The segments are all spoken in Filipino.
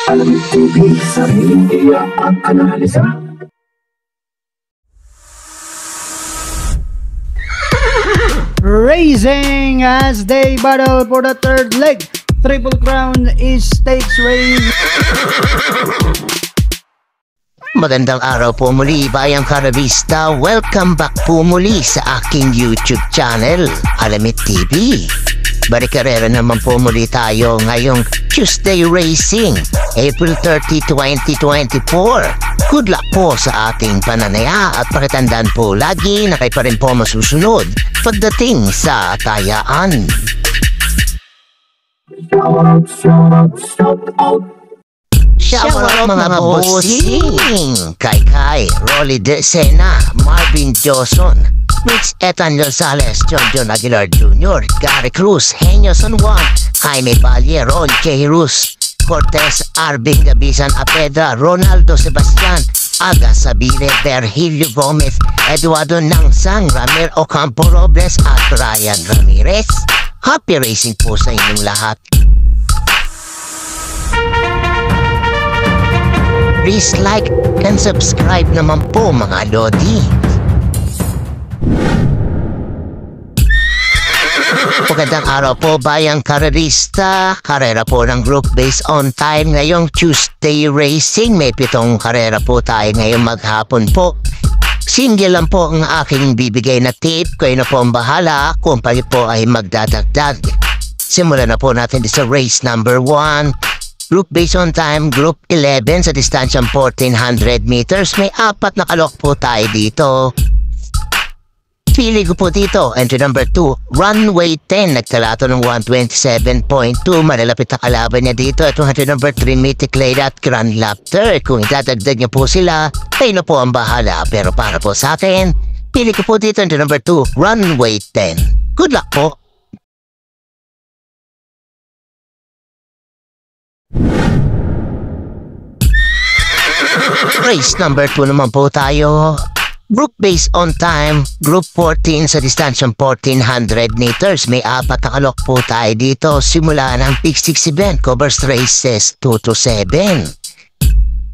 Alamin TV, sariling iyak at analisa. Racing as they battle for the third leg. Triple Crown is stakes race. Magandang araw po muli, Bayang Karabista. Welcome back po muli sa aking YouTube channel, Alamit TV. Balikarera naman po muli tayo ngayong Tuesday Racing, April 30, 2024. Good luck po sa ating pananaya at pakitandaan po lagi na kayo pa rin po masusunod pagdating sa tayaan. Shout mga bossing! Kai, Rolly De Sena, Marvin Johnson, Mitch Ethan Rosales, John Aguilar Jr., Gary Cruz, Henyo San Juan, Jaime Valle, Ron J. Rus, Cortez, Arvin Gabisan Apedra, Ronaldo Sebastian, Aga Sabine, Virgilio Gomez, Eduardo Nangsang, Ramir Ocampo Robles at Ryan Ramirez. Happy racing po sa inyong lahat. Please like and subscribe naman po mga lodi. Magandang araw po, Bayang Karerista. Karera po ng group based on time ngayong Tuesday Racing. May 7 karera po tayo ngayong maghapon po. Single lang po ang aking bibigay na tip. Kayo na po ang bahala kung kayo po ay magdadagdag. Simulan na po natin sa race number 1. Group based on time, group 11 sa distansyang 1400 meters. May 4 na kalok po tayo dito. Pili ko po dito, entry number 2, runway 10, nagkalato ng 127.2, malalapit na kalaban niya dito at entry number 3, Mythic Lady at Grand Laughter. Kung idadagdag niyo po sila, kayo na po ang bahala. Pero para po sa akin, pili ko po dito, entry number 2, runway 10. Good luck po! Race number 2 naman po tayo. Group based on time, group 14 sa distansyang 1400 meters. May 4 na kalok po tayo dito. Simula ng Pick 6 event, covers races 2 to 7.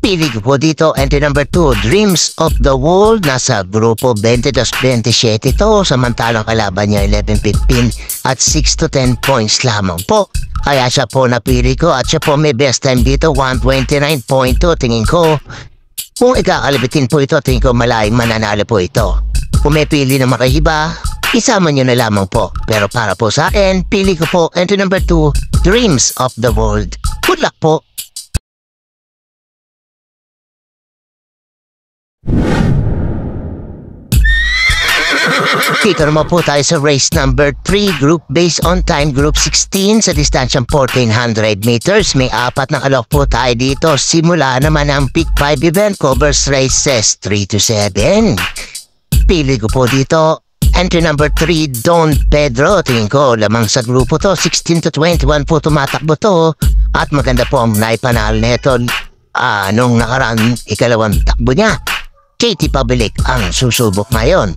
Pili ko po dito, entry number 2, Dreams of the World. Nasa grupo 22-27 ito. Samantalang kalaban niya 11-15 at 6 to 10 points lamang po. Kaya siya po napili ko at siya po may best time dito, 129.2. Tingin ko, kung ikakalibitin po ito, tingin ko malayang mananalo po ito. Kung may pili na makahiba, isama nyo na lamang po. Pero para po sa akin, pili ko po entry number 2, Dreams of the World. Good luck po! Dito naman po tayo sa race number 3, group based on time, group 16 sa distansyang 1400 meters. May 4 na kalok po tayo dito. Simula naman ang Pick 5 event, covers races 3 to 7. Pili ko po dito, entry number 3, Don Pedro. Tingin ko lamang sa grupo to, 16 to 21 po tumatakbo to. At maganda po ang naipanal neto nung nakaraan ikalawang takbo niya. Katie Pabilik ang susubok ngayon.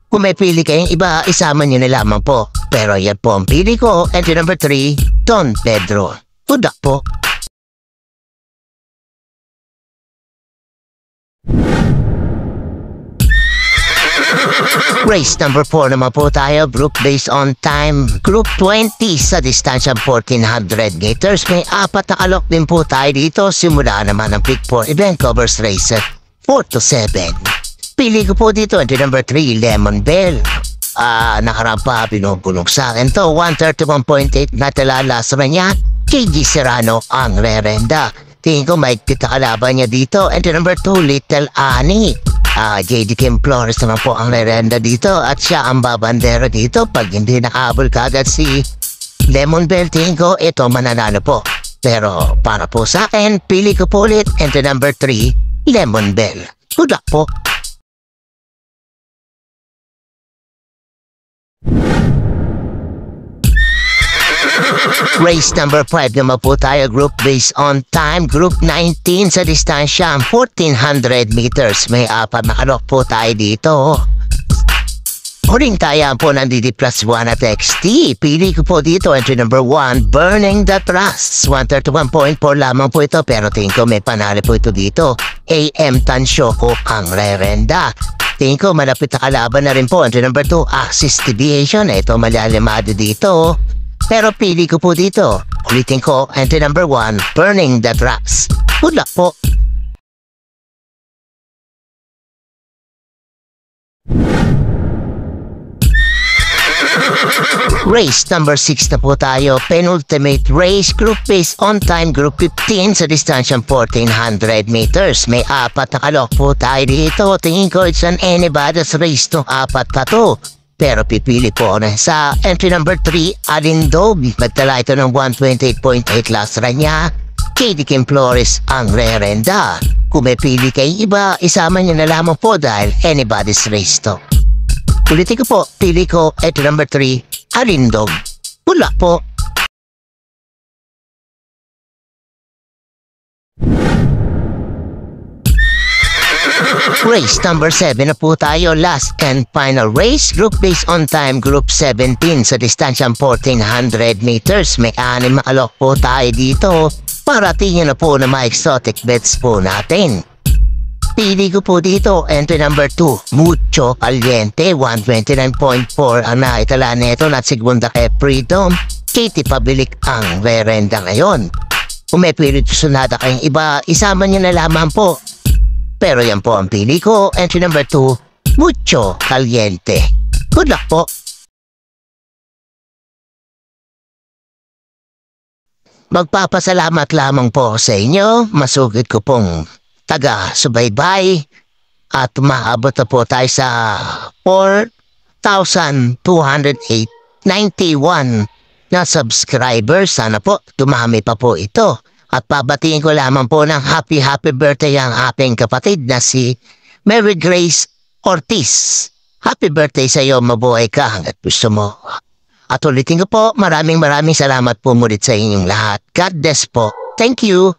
Kung may pili kayong iba, isama nyo na lamang po. Pero yan po ang pili ko, entry number 3, Don Pedro. Good luck po! Race number 4 naman po tayo, group based on time, group 20 sa distansyang 1400 meters. May 4 na kalok din po tayo dito. Simula naman ang Pick 4 event, covers race 4 to 7. Pili ko po dito, entry number 3, Lemon Bell. Nakarampa, pinupulong sa akin to, 131.8 na talalas na niya. KG Serrano ang rerenda. Tingin ko may kita kalaban niya dito, entry number 2, Little Annie. JD Kim Flores naman po ang rerenda dito at siya ang babandera dito. Pag hindi nakahabol kagad si Lemon Bell, tingin ko ito mananalo po. Pero para po sa akin, pili ko po ulit, entry number 3, Lemon Bell. Good luck po! Race number 5 naman po tayo, group based on time, group 19 sa distansya 1400 meters. May 4 na kalok po tayo dito. Huling tayaan po ng DD Plus 1 at XT. Pili ko po dito, entry number 1, Burning the Trust. 131.4 lamang po ito, pero tingin ko may panalo po ito dito. AM Tansyoku ang rerenda. Tingin ko malapit na kalaban na rin po. Entry number 2, Axis Deviation. Ito malalimado dito. Pero pili ko po dito. Ulitin ko, entry number 1, Burning the Trust. Good luck po. Race number 6 na po tayo. Penultimate race, group based on time, group 15 sa distansyang 1400 meters. May 4 na kalok po tayo dito. Tingin ko it's an anybody's race to 4 na to. Pero pipili po na sa entry number 3, Alindog. Magtala ito ng 128.8 last run niya. KD Kim Flores ang rerenda. Kung may pili kay iba, isama niyo na lamang po dahil anybody's race to. Ulitin ko po, pili ko entry number 3, Alindog. Good luck po. Race number 7 na po tayo. Last and final race. Group based on time. Group 17 sa distansyang 1400 meters. May 6 makalok po tayo dito. Para tingin na po na mga exotic bets po natin. Pili ko po dito, entry number 2, Mucho Caliente, 129.4 ang naitala nito na segunda kay Freedom. Katie Pabilik ang rerenda ngayon. Kung may pilit sunada kayong iba, isama niyo na lamang po. Pero yan po ang pili ko, entry number 2, Mucho Caliente. Good luck po. Magpapasalamat lamang po sa inyo. Masugid ko pong taga-subaybay at maabot na po tayo sa 4,208.91 na subscribers. Sana po dumami pa po ito. At pabatiin ko lamang po ng happy birthday ang aking kapatid na si Mary Grace Ortiz. Happy birthday sa iyo, mabuhay ka hanggat gusto mo. At ulitin ko po, maraming salamat po mulit sa inyong lahat. God bless po. Thank you.